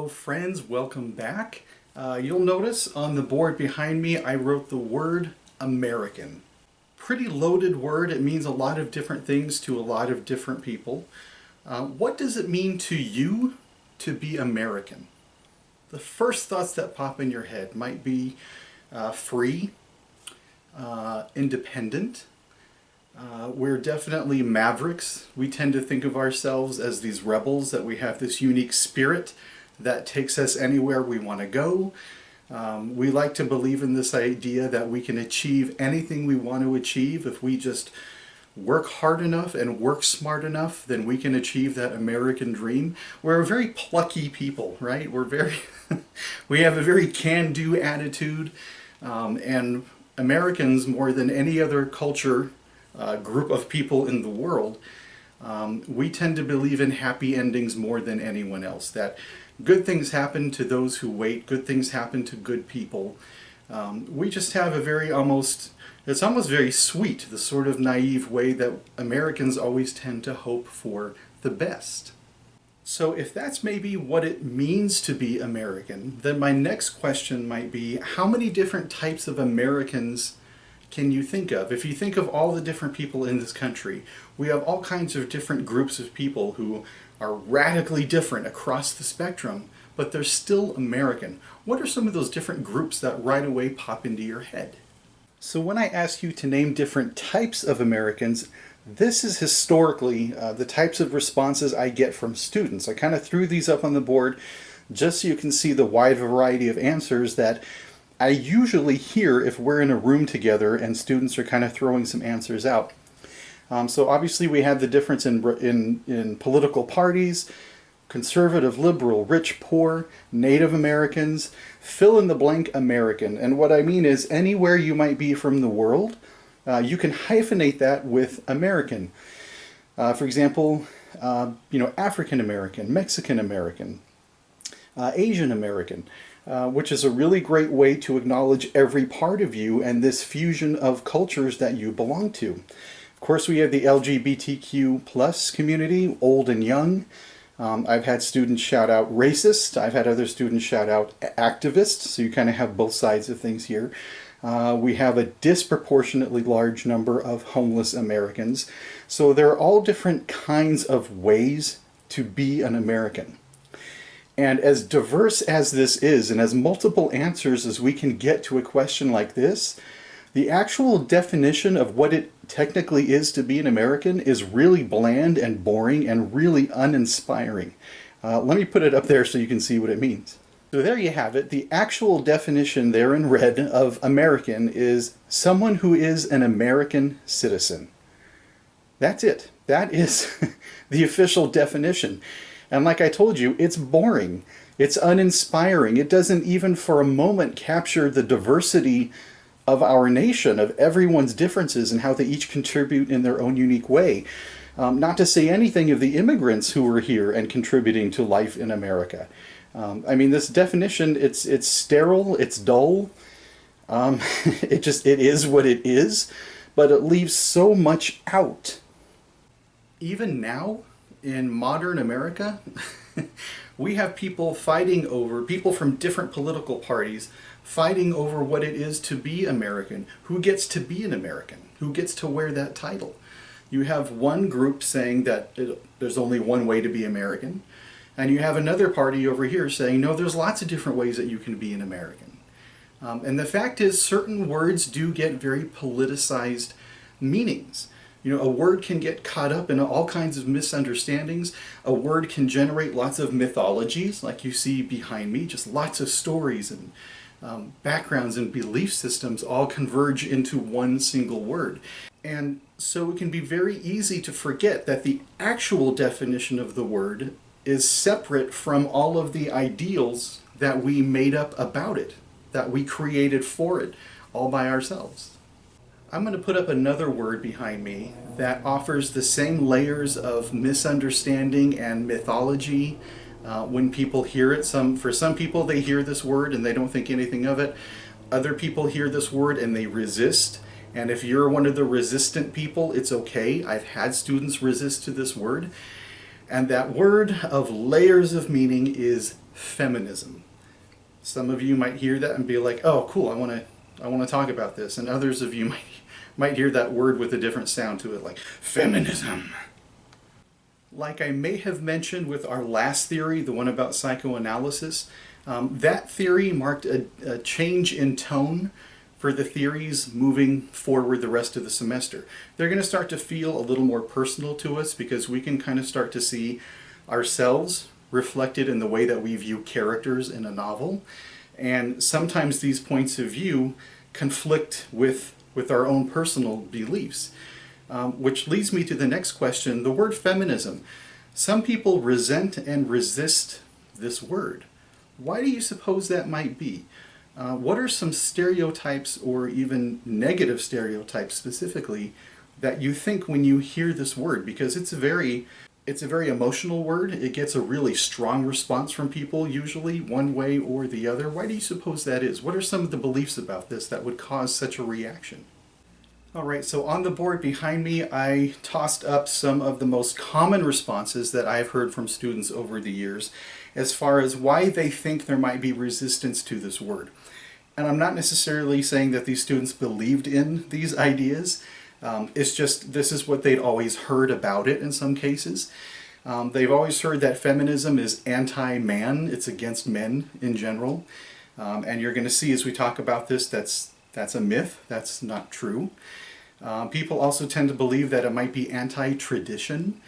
Hello friends, welcome back. You'll notice on the board behind me I wrote the word American. Pretty loaded word. It means a lot of different things to a lot of different people. What does it mean to you to be American? The first thoughts that pop in your head might be free, independent. We're definitely mavericks. We tend to think of ourselves as these rebels, that we have this unique spirit that takes us anywhere we want to go. We like to believe in this idea that we can achieve anything we want to achieve. If we just work hard enough and work smart enough, then we can achieve that American dream. We're a very plucky people, right? We have a very can-do attitude, and Americans, more than any other culture, group of people in the world, we tend to believe in happy endings more than anyone else. That good things happen to those who wait, good things happen to good people. We just have a very it's almost very sweet, the sort of naive way that Americans always tend to hope for the best. So if that's maybe what it means to be American, then my next question might be, how many different types of Americans can you think of? If you think of all the different people in this country, we have all kinds of different groups of people who are radically different across the spectrum, but they're still American. What are some of those different groups that right away pop into your head? So when I ask you to name different types of Americans, this is historically the types of responses I get from students. I kind of threw these up on the board just so you can see the wide variety of answers that I usually hear if we're in a room together and students are kind of throwing some answers out. So obviously we have the difference in political parties: conservative, liberal, rich, poor, Native Americans, fill in the blank American. And what I mean is anywhere you might be from the world, you can hyphenate that with American. For example, African American, Mexican American, Asian American. Which is a really great way to acknowledge every part of you and this fusion of cultures that you belong to. Of course, we have the LGBTQ plus community, old and young. I've had students shout out racist. I've had other students shout out activist. So you kind of have both sides of things here. We have a disproportionately large number of homeless Americans. So there are all different kinds of ways to be an American. And as diverse as this is, and as multiple answers as we can get to a question like this, the actual definition of what it technically is to be an American is really bland and boring and really uninspiring. Let me put it up there so you can see what it means. So there you have it. The actual definition there in red of American is someone who is an American citizen. That's it. That is the official definition. And like I told you, it's boring. It's uninspiring. It doesn't even for a moment capture the diversity of our nation, of everyone's differences and how they each contribute in their own unique way. Not to say anything of the immigrants who are here and contributing to life in America. I mean, this definition, it's sterile, it's dull. It is what it is, but it leaves so much out. Even now, in modern America, we have people from different political parties fighting over what it is to be American. Who gets to be an American? Who gets to wear that title? You have one group saying that there's only one way to be American, and you have another party over here saying, no, there's lots of different ways that you can be an American. And the fact is, certain words do get very politicized meanings. You know, a word can get caught up in all kinds of misunderstandings. A word can generate lots of mythologies, like you see behind me, just lots of stories and backgrounds and belief systems all converge into one single word. And so it can be very easy to forget that the actual definition of the word is separate from all of the ideals that we made up about it, that we created for it, all by ourselves. I'm going to put up another word behind me that offers the same layers of misunderstanding and mythology when people hear it. For some people, they hear this word and they don't think anything of it. Other people hear this word and they resist. And if you're one of the resistant people, it's okay. I've had students resist to this word. And that word of layers of meaning is feminism. Some of you might hear that and be like, oh cool, I want to talk about this, and others of you might hear that word with a different sound to it, like feminism. Like I may have mentioned with our last theory, the one about psychoanalysis, that theory marked a change in tone for the theories moving forward the rest of the semester. They're going to start to feel a little more personal to us because we can kind of start to see ourselves reflected in the way that we view characters in a novel. And sometimes these points of view conflict with our own personal beliefs. Which leads me to the next question, the word feminism. Some people resent and resist this word. Why do you suppose that might be? What are some stereotypes or even negative stereotypes specifically that you think when you hear this word? Because it's a very emotional word. It gets a really strong response from people usually, one way or the other. Why do you suppose that is? What are some of the beliefs about this that would cause such a reaction? Alright, so on the board behind me I tossed up some of the most common responses that I've heard from students over the years as far as why they think there might be resistance to this word. And I'm not necessarily saying that these students believed in these ideas. It's just this is what they'd always heard about it in some cases. They've always heard that feminism is anti-man, it's against men in general. And you're going to see as we talk about this that's a myth, that's not true. People also tend to believe that it might be anti-tradition,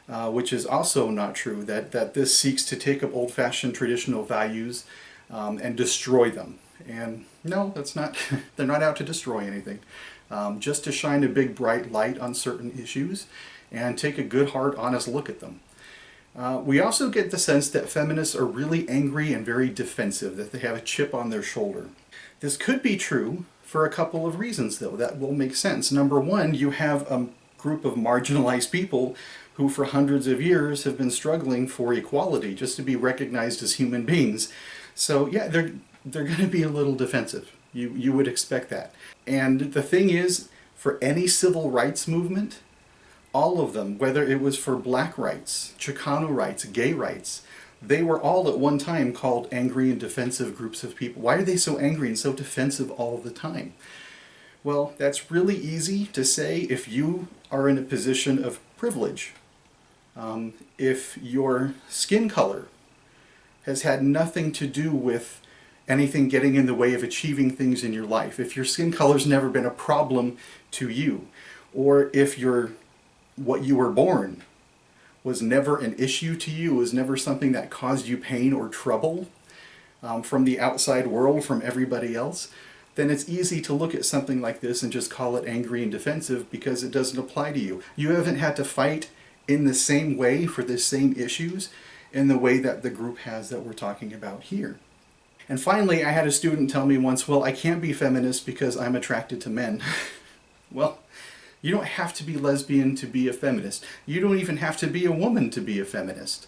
which is also not true, that this seeks to take up old-fashioned traditional values and destroy them. And no, that's not, they're not out to destroy anything. Just to shine a big bright light on certain issues and take a good, hard, honest look at them. We also get the sense that feminists are really angry and very defensive, that they have a chip on their shoulder. This could be true for a couple of reasons, though, that will make sense. Number one, you have a group of marginalized people who for hundreds of years have been struggling for equality, just to be recognized as human beings. So yeah, they're going to be a little defensive. You would expect that. And the thing is, for any civil rights movement, all of them, whether it was for black rights, Chicano rights, gay rights, they were all at one time called angry and defensive groups of people. Why are they so angry and so defensive all the time? Well, that's really easy to say if you are in a position of privilege. If your skin color has had nothing to do with anything getting in the way of achieving things in your life, if your skin color's never been a problem to you, or if what you were born was never an issue to you, was never something that caused you pain or trouble from the outside world, from everybody else, then it's easy to look at something like this and just call it angry and defensive because it doesn't apply to you. You haven't had to fight in the same way for the same issues in the way that the group has that we're talking about here. And finally, I had a student tell me once, well, I can't be feminist because I'm attracted to men. Well, you don't have to be lesbian to be a feminist. You don't even have to be a woman to be a feminist.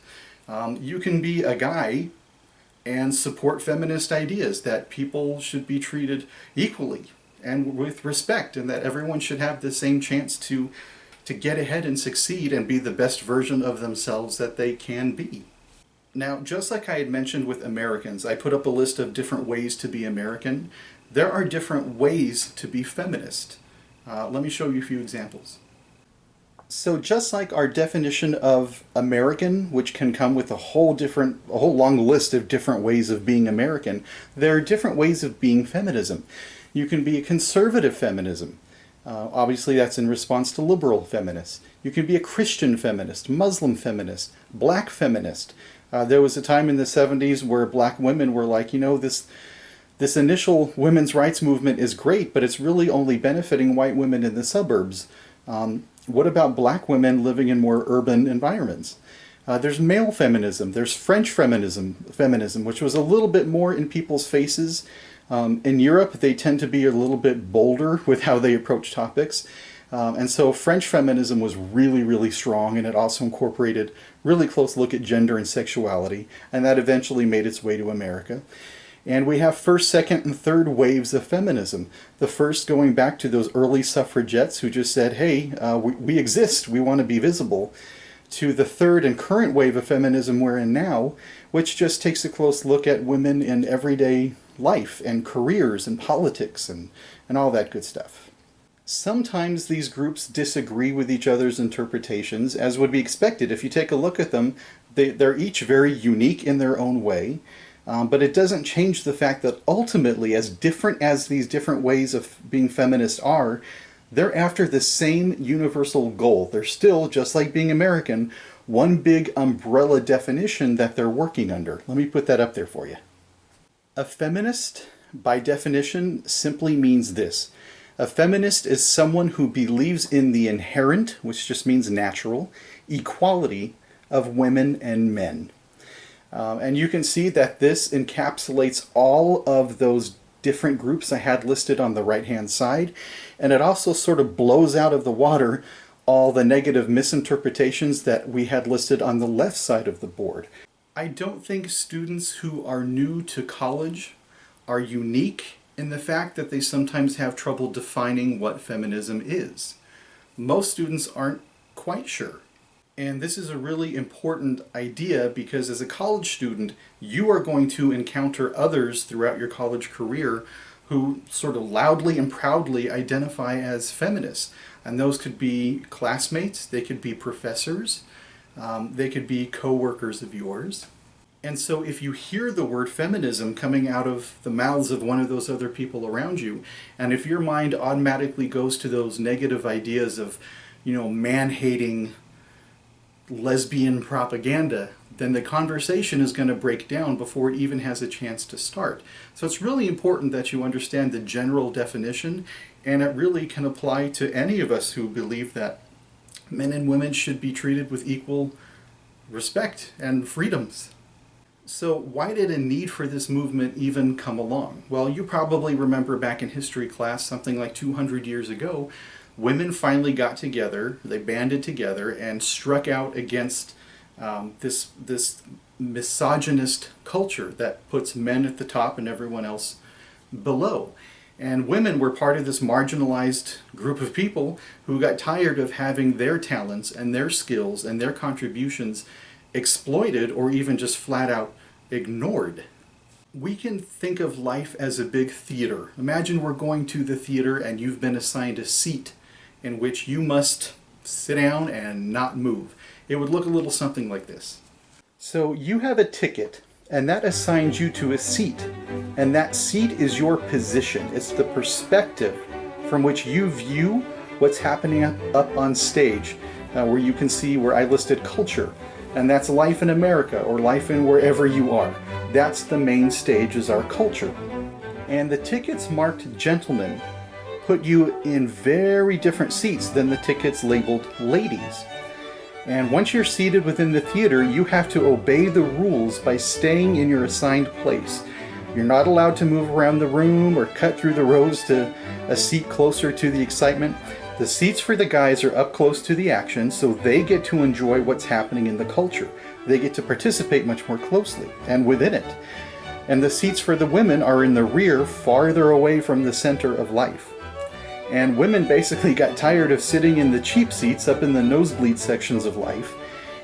You can be a guy and support feminist ideas that people should be treated equally and with respect, and that everyone should have the same chance to get ahead and succeed and be the best version of themselves that they can be. Now, just like I had mentioned with Americans, I put up a list of different ways to be American. There are different ways to be feminist. Let me show you a few examples. So just like our definition of American, which can come with a whole long list of different ways of being American, there are different ways of being feminism. You can be a conservative feminism. Obviously that's in response to liberal feminists. You can be a Christian feminist, Muslim feminist, black feminist. There was a time in the 70s where black women were like, you know, this initial women's rights movement is great, but it's really only benefiting white women in the suburbs. What about black women living in more urban environments? There's male feminism, there's French feminism, which was a little bit more in people's faces. In Europe, they tend to be a little bit bolder with how they approach topics. And so French feminism was really, really strong, and it also incorporated really close look at gender and sexuality, and that eventually made its way to America. And we have first, second, and third waves of feminism. The first going back to those early suffragettes who just said, hey, we exist, we want to be visible, to the third and current wave of feminism we're in now, which just takes a close look at women in everyday life and careers and politics and all that good stuff. Sometimes these groups disagree with each other's interpretations, as would be expected. If you take a look at them, they're each very unique in their own way, but it doesn't change the fact that ultimately, as different as these different ways of being feminist are, they're after the same universal goal. They're still, just like being American, one big umbrella definition that they're working under. Let me put that up there for you. A feminist, by definition, simply means this. A feminist is someone who believes in the inherent, which just means natural, equality of women and men. And you can see that this encapsulates all of those different groups I had listed on the right-hand side, and it also sort of blows out of the water all the negative misinterpretations that we had listed on the left side of the board. I don't think students who are new to college are unique in the fact that they sometimes have trouble defining what feminism is. Most students aren't quite sure. And this is a really important idea because as a college student, you are going to encounter others throughout your college career who sort of loudly and proudly identify as feminists. And those could be classmates, they could be professors, they could be co-workers of yours. And so if you hear the word feminism coming out of the mouths of one of those other people around you, and if your mind automatically goes to those negative ideas of, man-hating lesbian propaganda, then the conversation is going to break down before it even has a chance to start. So it's really important that you understand the general definition, and it really can apply to any of us who believe that men and women should be treated with equal respect and freedoms. So why did a need for this movement even come along? Well, you probably remember back in history class, something like 200 years ago, women finally got together, they banded together and struck out against this misogynist culture that puts men at the top and everyone else below. And women were part of this marginalized group of people who got tired of having their talents and their skills and their contributions exploited or even just flat out ignored. We can think of life as a big theater. Imagine we're going to the theater and you've been assigned a seat in which you must sit down and not move. It would look a little something like this. So you have a ticket and that assigns you to a seat, and that seat is your position. It's the perspective from which you view what's happening up on stage, where you can see where I listed culture. And that's life in America or life in wherever you are. That's the main stage, is our culture. And the tickets marked gentlemen put you in very different seats than the tickets labeled ladies. And once you're seated within the theater, you have to obey the rules by staying in your assigned place. You're not allowed to move around the room or cut through the rows to a seat closer to the excitement. The seats for the guys are up close to the action, so they get to enjoy what's happening in the culture. They get to participate much more closely and within it. And the seats for the women are in the rear, farther away from the center of life. And women basically got tired of sitting in the cheap seats up in the nosebleed sections of life,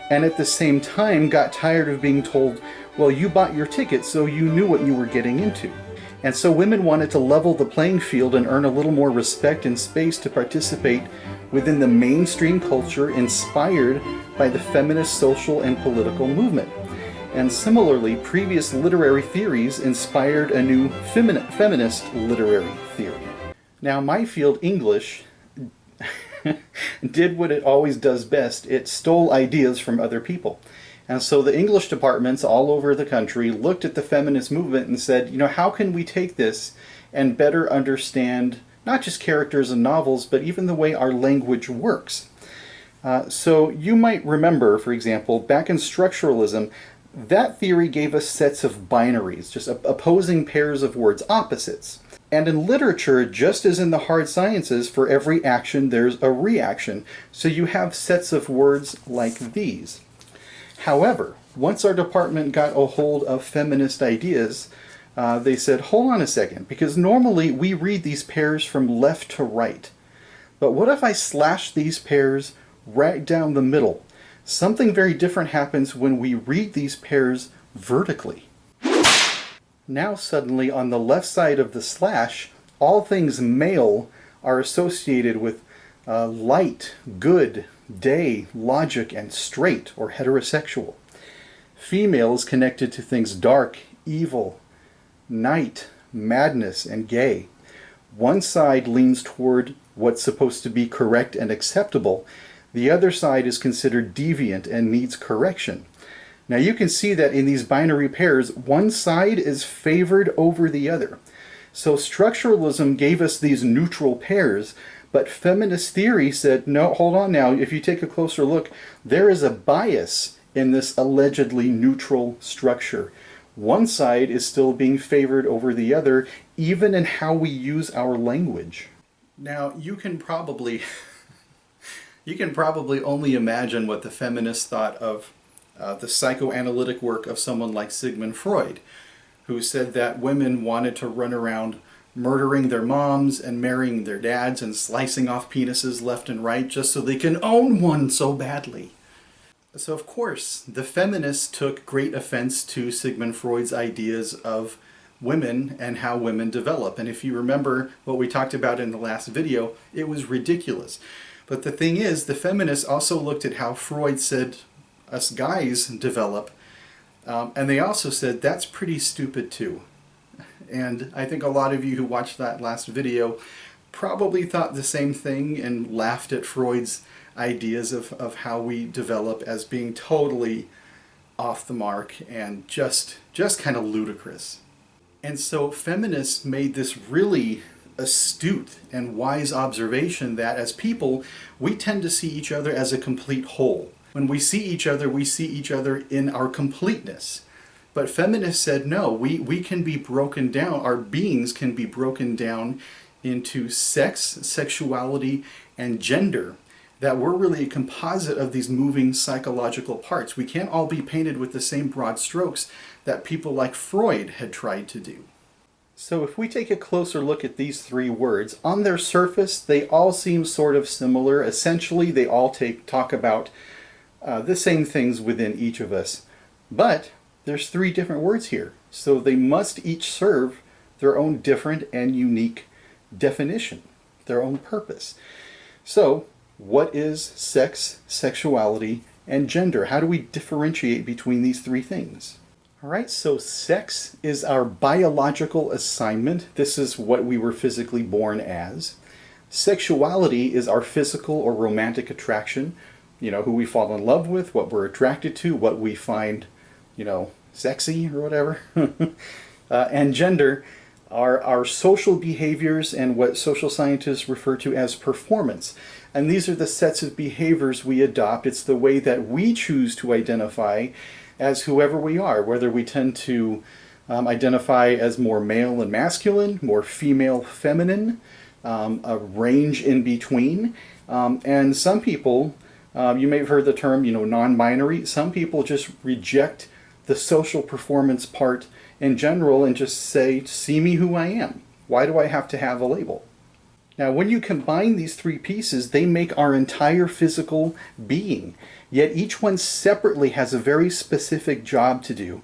and at the same time got tired of being told, well, you bought your ticket, so you knew what you were getting into. And so women wanted to level the playing field and earn a little more respect and space to participate within the mainstream culture inspired by the feminist social and political movement. And similarly, previous literary theories inspired a new feminist literary theory. Now, my field, English, did what it always does best. It stole ideas from other people. And so the English departments all over the country looked at the feminist movement and said, how can we take this and better understand not just characters in novels, but even the way our language works? So you might remember, for example, back in structuralism, that theory gave us sets of binaries, just opposing pairs of words, opposites. And in literature, just as in the hard sciences, for every action there's a reaction. So you have sets of words like these. However, once our department got a hold of feminist ideas, they said, hold on a second, because normally we read these pairs from left to right. But what if I slash these pairs right down the middle? Something very different happens when we read these pairs vertically. Now suddenly on the left side of the slash, all things male are associated with light, good, day, logic, and straight, or heterosexual. Female is connected to things dark, evil, night, madness, and gay. One side leans toward what's supposed to be correct and acceptable. The other side is considered deviant and needs correction. Now you can see that in these binary pairs, one side is favored over the other. So structuralism gave us these neutral pairs, but feminist theory said, no, hold on now, if you take a closer look, there is a bias in this allegedly neutral structure. One side is still being favored over the other, even in how we use our language. Now you can probably only imagine what the feminists thought of the psychoanalytic work of someone like Sigmund Freud, who said that women wanted to run around murdering their moms and marrying their dads and slicing off penises left and right just so they can own one so badly. So of course, the feminists took great offense to Sigmund Freud's ideas of women and how women develop. And if you remember what we talked about in the last video, it was ridiculous. But the thing is, the feminists also looked at how Freud said us guys develop, and they also said that's pretty stupid too. And I think a lot of you who watched that last video probably thought the same thing and laughed at Freud's ideas of how we develop as being totally off the mark and just kind of ludicrous. And so feminists made this really astute and wise observation that as people, we tend to see each other as a complete whole. When we see each other in our completeness. But feminists said, no, we can be broken down, our beings can be broken down into sex, sexuality, and gender. That we're really a composite of these moving psychological parts. We can't all be painted with the same broad strokes that people like Freud had tried to do. So if we take a closer look at these three words, on their surface, they all seem sort of similar. Essentially, they all talk about the same things within each of us. But there's three different words here, so they must each serve their own different and unique definition, their own purpose. So, what is sex, sexuality, and gender? How do we differentiate between these three things? Alright, so sex is our biological assignment. This is what we were physically born as. Sexuality is our physical or romantic attraction. You know, who we fall in love with, what we're attracted to, what we find, you know, sexy or whatever. And gender are our social behaviors and what social scientists refer to as performance. And these are the sets of behaviors we adopt. It's the way that we choose to identify as whoever we are, whether we tend to identify as more male and masculine, more female, feminine, a range in between. And some people, you may have heard the term, you know, non-binary. Some people just reject the social performance part in general and just say, see me who I am. Why do I have to have a label? Now, when you combine these three pieces, they make our entire physical being. Yet each one separately has a very specific job to do,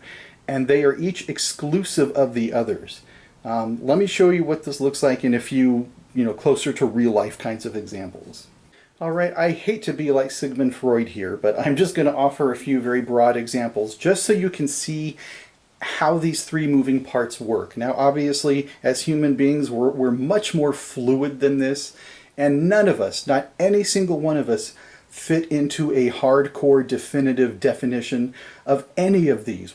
and they are each exclusive of the others. Let me show you what this looks like in a few, closer to real life kinds of examples. All right, I hate to be like Sigmund Freud here, but I'm just going to offer a few very broad examples just so you can see how these three moving parts work. Now, obviously, as human beings, we're much more fluid than this, and none of us, not any single one of us, fit into a hardcore definitive definition of any of these.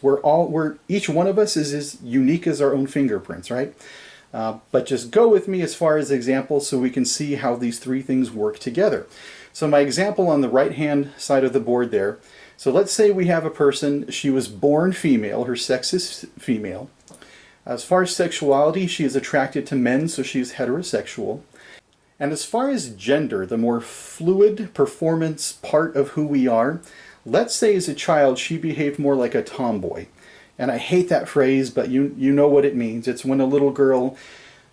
Each one of us is as unique as our own fingerprints, right? But just go with me as far as examples so we can see how these three things work together. So my example on the right-hand side of the board there, so let's say we have a person, she was born female, her sex is female. As far as sexuality, she is attracted to men, so she's heterosexual. And as far as gender, the more fluid performance part of who we are, let's say as a child she behaved more like a tomboy. And I hate that phrase, but you know what it means. It's when a little girl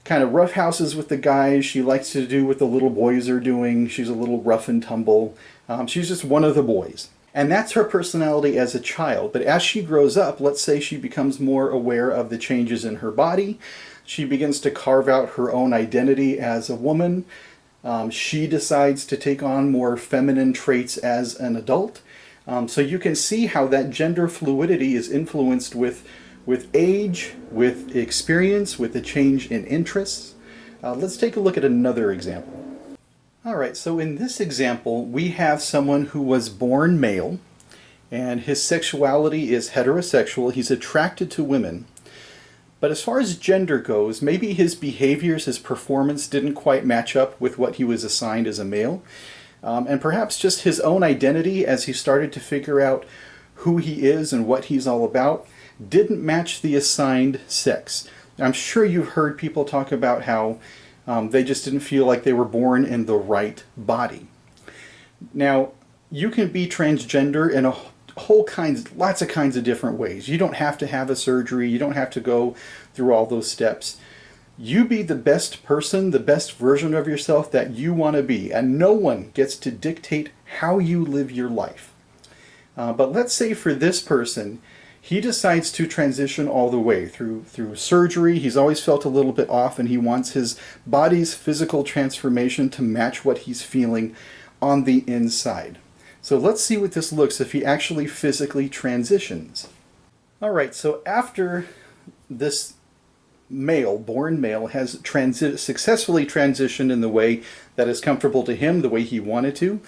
kind of roughhouses with the guys. She likes to do what the little boys are doing. She's a little rough and tumble. She's just one of the boys. And that's her personality as a child. But as she grows up, let's say she becomes more aware of the changes in her body. She begins to carve out her own identity as a woman. She decides to take on more feminine traits as an adult. So you can see how that gender fluidity is influenced with age, with experience, with the change in interests. Let's take a look at another example. All right, so in this example, we have someone who was born male, and his sexuality is heterosexual. He's attracted to women. But as far as gender goes, maybe his behaviors, his performance didn't quite match up with what he was assigned as a male. And perhaps just his own identity as he started to figure out who he is and what he's all about didn't match the assigned sex. I'm sure you've heard people talk about how they just didn't feel like they were born in the right body. Now, you can be transgender in lots of kinds of different ways. You don't have to have a surgery. You don't have to go through all those steps. You be the best person, the best version of yourself that you want to be, and no one gets to dictate how you live your life. But let's say for this person, he decides to transition all the way through surgery. He's always felt a little bit off, and he wants his body's physical transformation to match what he's feeling on the inside. So let's see what this looks if he actually physically transitions. All right, so after this born male, has successfully transitioned in the way that is comfortable to him, the way he wanted to,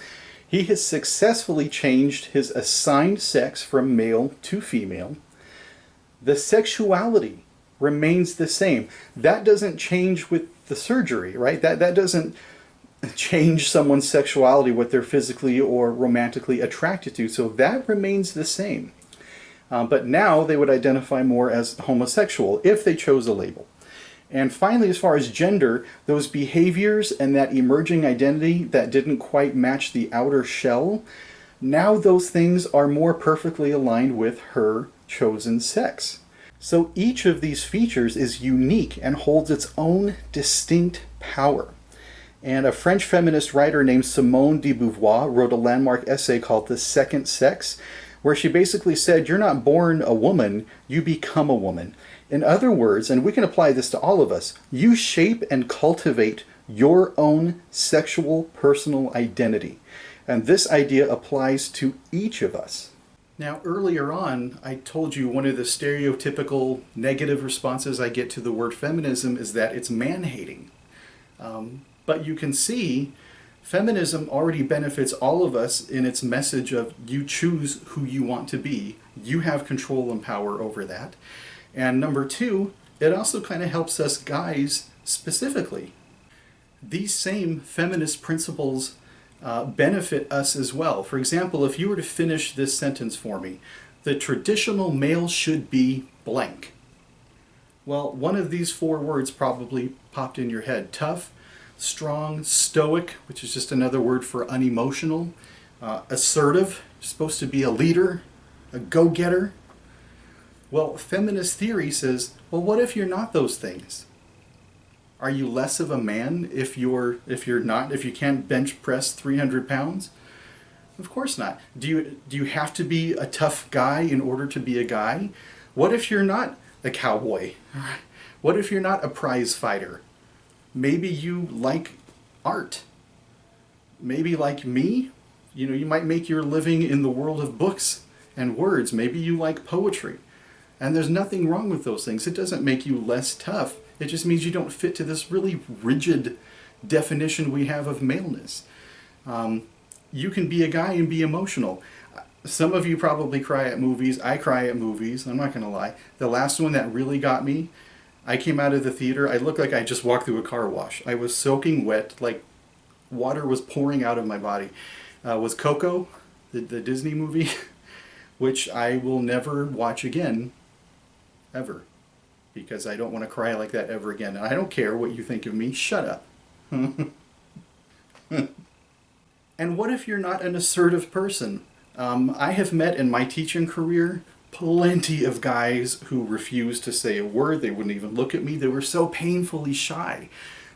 he has successfully changed his assigned sex from male to female. The sexuality remains the same. That doesn't change with the surgery, right? That doesn't change someone's sexuality, what they're physically or romantically attracted to. So that remains the same. But now they would identify more as homosexual if they chose a label. And finally, as far as gender, those behaviors and that emerging identity that didn't quite match the outer shell, now those things are more perfectly aligned with her chosen sex. So each of these features is unique and holds its own distinct power. And a French feminist writer named Simone de Beauvoir wrote a landmark essay called The Second Sex, where she basically said, you're not born a woman, you become a woman. In other words, and we can apply this to all of us, you shape and cultivate your own sexual personal identity. And this idea applies to each of us. Now, earlier on, I told you one of the stereotypical negative responses I get to the word feminism is that it's man-hating. But you can see feminism already benefits all of us in its message of you choose who you want to be. You have control and power over that. And number two, it also kind of helps us guys specifically. These same feminist principles benefit us as well. For example, if you were to finish this sentence for me, the traditional male should be blank. Well, one of these four words probably popped in your head. Tough, strong, stoic, which is just another word for unemotional, assertive, supposed to be a leader, a go-getter. Well, feminist theory says, well, what if you're not those things? Are you less of a man if you can't bench press 300 pounds? Of course not. Do you have to be a tough guy in order to be a guy? What if you're not a cowboy? What if you're not a prize fighter? Maybe you like art. Maybe like me, you might make your living in the world of books and words. Maybe you like poetry. And there's nothing wrong with those things. It doesn't make you less tough. It just means you don't fit to this really rigid definition we have of maleness. You can be a guy and be emotional. Some of you probably cry at movies. I cry at movies. I'm not going to lie. The last one that really got me, I came out of the theater. I looked like I just walked through a car wash. I was soaking wet, like water was pouring out of my body. Was Coco, the Disney movie, which I will never watch again, ever. Because I don't want to cry like that ever again. And I don't care what you think of me. Shut up. And what if you're not an assertive person? I have met in my teaching career plenty of guys who refused to say a word. They wouldn't even look at me. They were so painfully shy.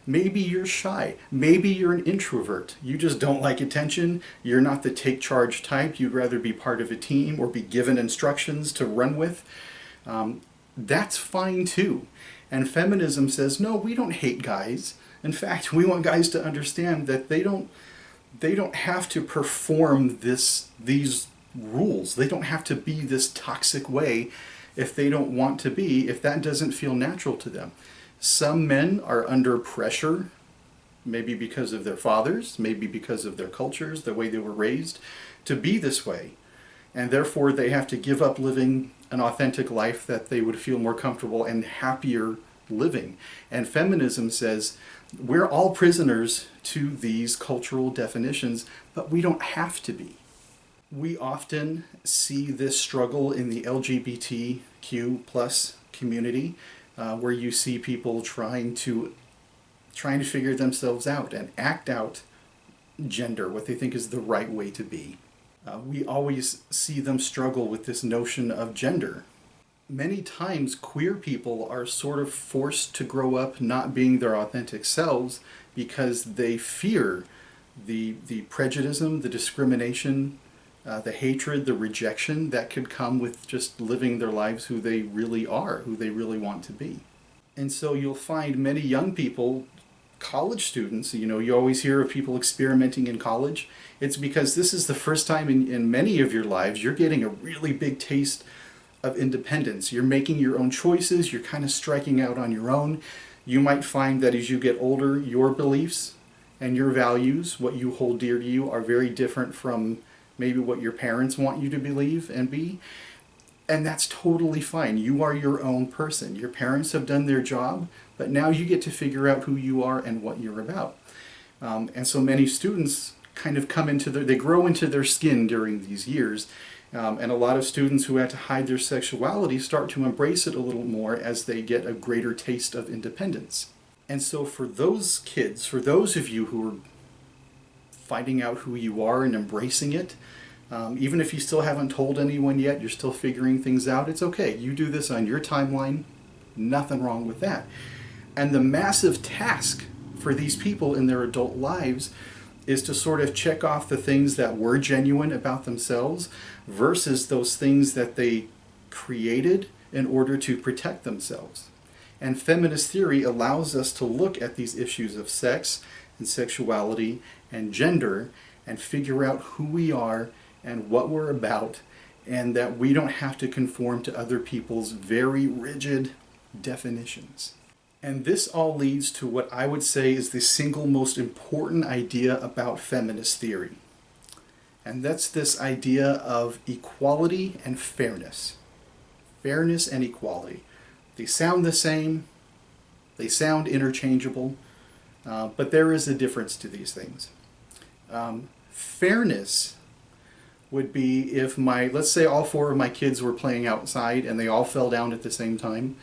Maybe you're shy. Maybe you're an introvert. You just don't like attention. You're not the take charge type. You'd rather be part of a team or be given instructions to run with. That's fine too. And feminism says, no, we don't hate guys. In fact, we want guys to understand that they don't have to perform these rules. They don't have to be this toxic way if they don't want to be, if that doesn't feel natural to them. Some men are under pressure, maybe because of their fathers, maybe because of their cultures, the way they were raised, to be this way. And therefore they have to give up living an authentic life that they would feel more comfortable and happier living. And feminism says we're all prisoners to these cultural definitions, but we don't have to be. We often see this struggle in the LGBTQ plus community, where you see people trying to figure themselves out and act out gender, what they think is the right way to be. We always see them struggle with this notion of gender. Many times queer people are sort of forced to grow up not being their authentic selves because they fear the prejudice, the discrimination, the hatred, the rejection that could come with just living their lives who they really are, who they really want to be. And so you'll find many young people, college students, you always hear of people experimenting in college. It's because this is the first time in many of your lives you're getting a really big taste of independence. You're making your own choices, you're kind of striking out on your own. You might find that as you get older, your beliefs and your values, what you hold dear to you, are very different from maybe what your parents want you to believe and be. And that's totally fine. You are your own person. Your parents have done their job, but now you get to figure out who you are and what you're about. And so many students kind of they grow into their skin during these years. And a lot of students who had to hide their sexuality start to embrace it a little more as they get a greater taste of independence. And so for those kids, for those of you who are finding out who you are and embracing it, even if you still haven't told anyone yet, you're still figuring things out, it's okay. You do this on your timeline, nothing wrong with that. And the massive task for these people in their adult lives is to sort of check off the things that were genuine about themselves versus those things that they created in order to protect themselves. And feminist theory allows us to look at these issues of sex and sexuality and gender and figure out who we are and what we're about, and that we don't have to conform to other people's very rigid definitions. And this all leads to what I would say is the single most important idea about feminist theory. And that's this idea of equality and fairness. Fairness and equality. They sound the same, they sound interchangeable, but there is a difference to these things. Fairness would be if let's say all four of my kids were playing outside and they all fell down at the same time,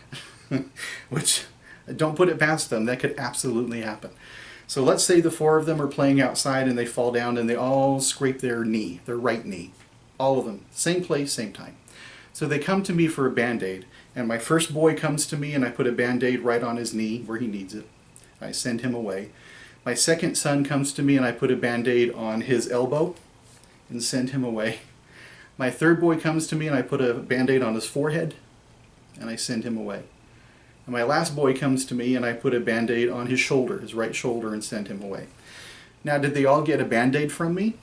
which, don't put it past them, that could absolutely happen. So let's say the four of them are playing outside and they fall down and they all scrape their knee, their right knee. All of them, same place, same time. So they come to me for a Band-Aid, and my first boy comes to me and I put a Band-Aid right on his knee where he needs it. I send him away. My second son comes to me and I put a Band-Aid on his elbow and send him away. My third boy comes to me and I put a Band-Aid on his forehead and I send him away. And my last boy comes to me and I put a Band-Aid on his shoulder, his right shoulder, and send him away. Now, did they all get a Band-Aid from me?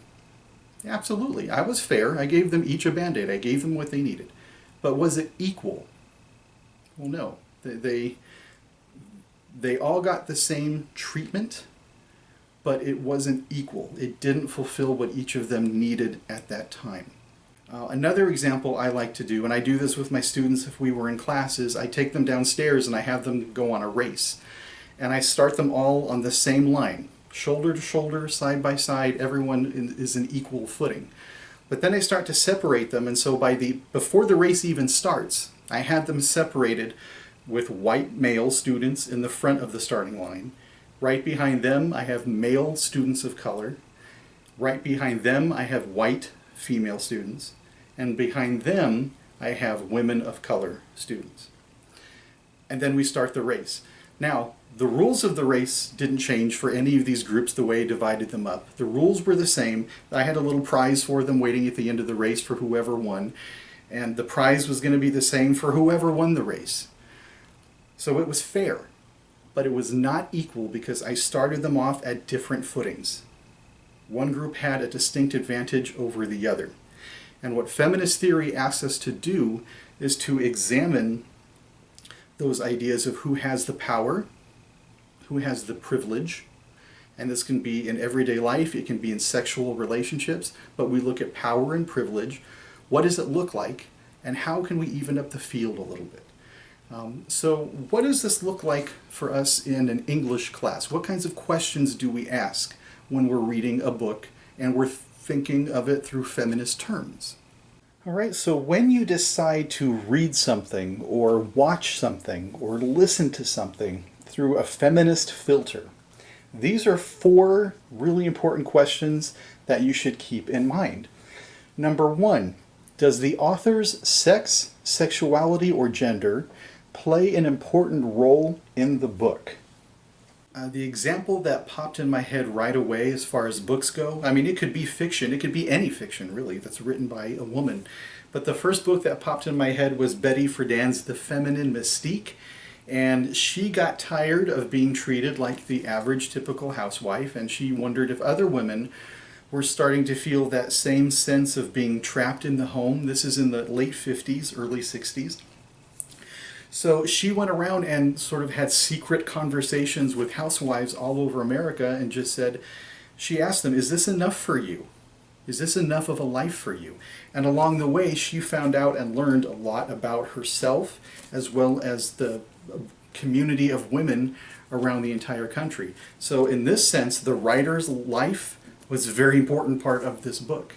Absolutely. I was fair. I gave them each a Band-Aid. I gave them what they needed. But was it equal? Well, no. They all got the same treatment, but it wasn't equal. It didn't fulfill what each of them needed at that time. Another example I like to do, and I do this with my students if we were in classes, I take them downstairs and I have them go on a race. And I start them all on the same line, shoulder to shoulder, side by side, everyone is in equal footing. But then I start to separate them, and so before the race even starts, I have them separated with white male students in the front of the starting line. Right behind them I have male students of color. Right behind them I have white female students. And behind them I have women of color students. And then we start the race. Now, The rules of the race didn't change for any of these groups the way I divided them up. The rules were the same. I had a little prize for them waiting at the end of the race for whoever won, and the prize was going to be the same for whoever won the race. So it was fair, but it was not equal because I started them off at different footings. One group had a distinct advantage over the other. And what feminist theory asks us to do is to examine those ideas of who has the power, who has the privilege, and this can be in everyday life, it can be in sexual relationships, but we look at power and privilege. What does it look like, and how can we even up the field a little bit? So what does this look like for us in an English class? What kinds of questions do we ask when we're reading a book and we're thinking of it through feminist terms? All right, so when you decide to read something or watch something or listen to something through a feminist filter, these are 4 really important questions that you should keep in mind. Number 1, does the author's sex, sexuality, or gender play an important role in the book? The example that popped in my head right away as far as books go, I mean, it could be fiction, it could be any fiction really that's written by a woman. But the first book that popped in my head was Betty Friedan's The Feminine Mystique. And she got tired of being treated like the average typical housewife, and she wondered if other women were starting to feel that same sense of being trapped in the home. This is in the late 50s, early 60s. So she went around and sort of had secret conversations with housewives all over America and just said, she asked them, is this enough for you? Is this enough of a life for you? And along the way, she found out and learned a lot about herself as well as the community of women around the entire country. So in this sense, the writer's life was a very important part of this book.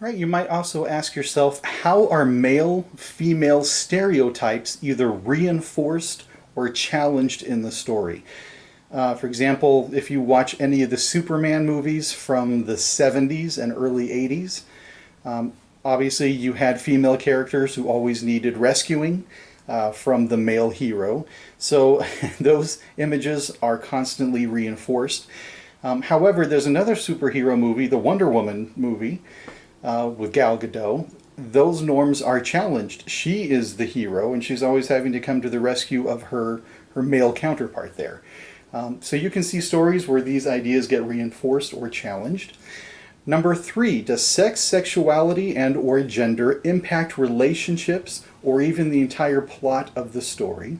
Right, you might also ask yourself, how are male-female stereotypes either reinforced or challenged in the story? For example, if you watch any of the Superman movies from the 70s and early 80s, obviously you had female characters who always needed rescuing from the male hero. So those images are constantly reinforced. However, there's another superhero movie, the Wonder Woman movie, with Gal Gadot. Those norms are challenged. She is the hero, and she's always having to come to the rescue of her male counterpart there. So you can see stories where these ideas get reinforced or challenged. Number 3, does sex, sexuality, and or gender impact relationships or even the entire plot of the story?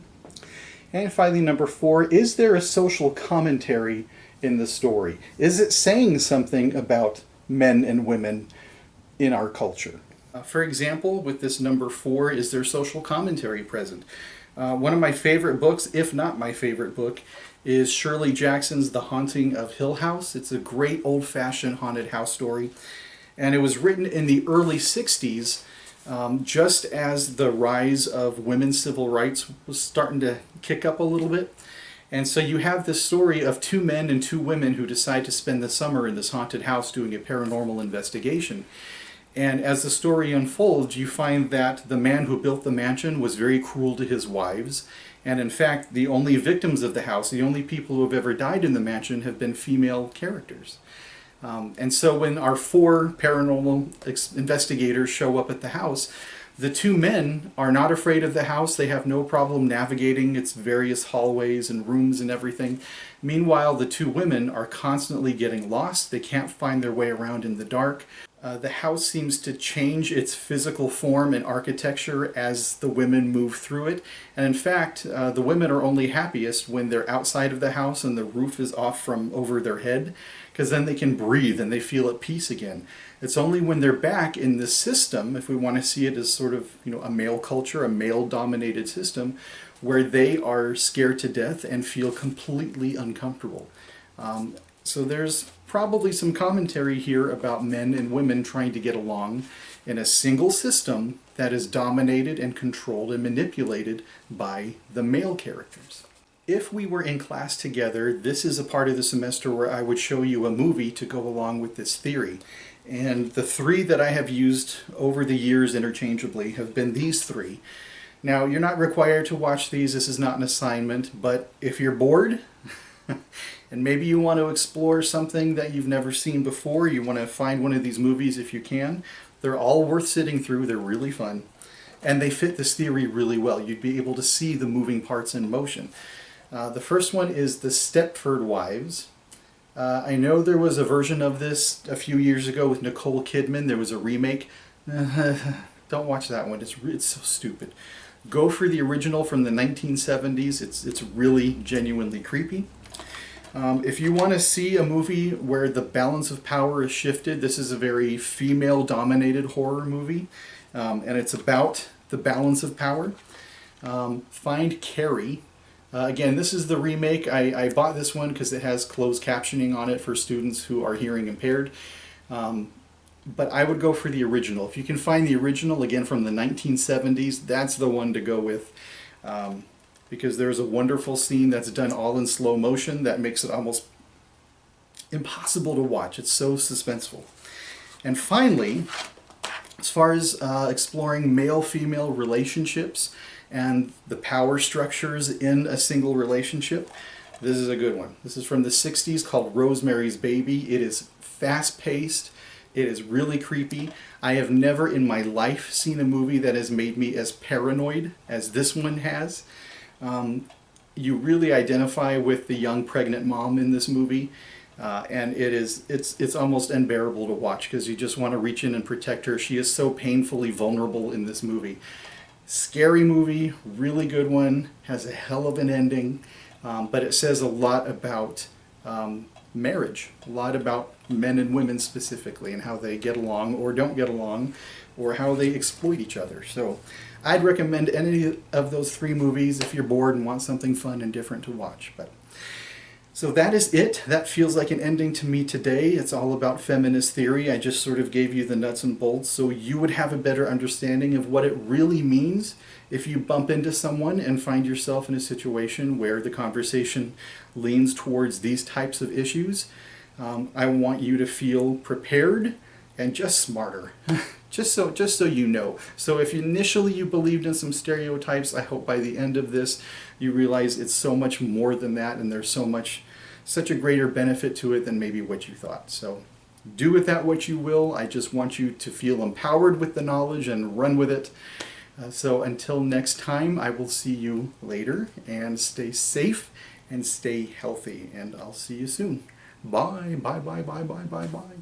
And finally, number 4, is there a social commentary in the story? Is it saying something about men and women in our culture? For example, with this number 4, is there social commentary present? One of my favorite books, if not my favorite book, is Shirley Jackson's The Haunting of Hill House. It's a great old-fashioned haunted house story. And it was written in the early 60s, just as the rise of women's civil rights was starting to kick up a little bit. And so you have this story of 2 men and 2 women who decide to spend the summer in this haunted house doing a paranormal investigation. And as the story unfolds, you find that the man who built the mansion was very cruel to his wives. And in fact, the only victims of the house, the only people who have ever died in the mansion, have been female characters. And so when our 4 paranormal investigators show up at the house, the 2 men are not afraid of the house. They have no problem navigating its various hallways and rooms and everything. Meanwhile, the 2 women are constantly getting lost. They can't find their way around in the dark. The house seems to change its physical form and architecture as the women move through it. And in fact, the women are only happiest when they're outside of the house and the roof is off from over their head, because then they can breathe and they feel at peace again. It's only when they're back in the system, if we want to see it as sort of, a male culture, a male-dominated system, where they are scared to death and feel completely uncomfortable. So there's probably some commentary here about men and women trying to get along in a single system that is dominated and controlled and manipulated by the male characters. If we were in class together, this is a part of the semester where I would show you a movie to go along with this theory. And the 3 that I have used over the years interchangeably have been these 3. Now, you're not required to watch these. This is not an assignment, but if you're bored and maybe you want to explore something that you've never seen before, you want to find one of these movies if you can, they're all worth sitting through. They're really fun. And they fit this theory really well. You'd be able to see the moving parts in motion. The first one is The Stepford Wives. I know there was a version of this a few years ago with Nicole Kidman. There was a remake. Don't watch that one. It's so stupid. Go for the original from the 1970s. It's really genuinely creepy. If you want to see a movie where the balance of power is shifted, this is a very female-dominated horror movie, and it's about the balance of power. Find Carrie. Again, this is the remake. I bought this one because it has closed captioning on it for students who are hearing impaired. But I would go for the original. If you can find the original, again from the 1970s, that's the one to go with. Because there's a wonderful scene that's done all in slow motion that makes it almost impossible to watch. It's so suspenseful. And finally, as far as exploring male-female relationships and the power structures in a single relationship, this is a good one. This is from the 60s called Rosemary's Baby. It is fast-paced. It is really creepy. I have never in my life seen a movie that has made me as paranoid as this one has. You really identify with the young pregnant mom in this movie, and it's almost unbearable to watch because you just want to reach in and protect her. She is so painfully vulnerable in this movie. Scary movie, really good one, has a hell of an ending, but it says a lot about marriage, a lot about men and women specifically and how they get along or don't get along or how they exploit each other. So I'd recommend any of those three movies if you're bored and want something fun and different to watch. So that is it. That feels like an ending to me today. It's all about feminist theory. I just sort of gave you the nuts and bolts so you would have a better understanding of what it really means if you bump into someone and find yourself in a situation where the conversation leans towards these types of issues. I want you to feel prepared and just smarter. just so you know. So if initially you believed in some stereotypes, I hope by the end of this you realize it's so much more than that, and there's such a greater benefit to it than maybe what you thought. So do with that what you will. I just want you to feel empowered with the knowledge and run with it. So until next time, I will see you later, and stay safe and stay healthy, and I'll see you soon. Bye, bye, bye, bye, bye, bye, bye.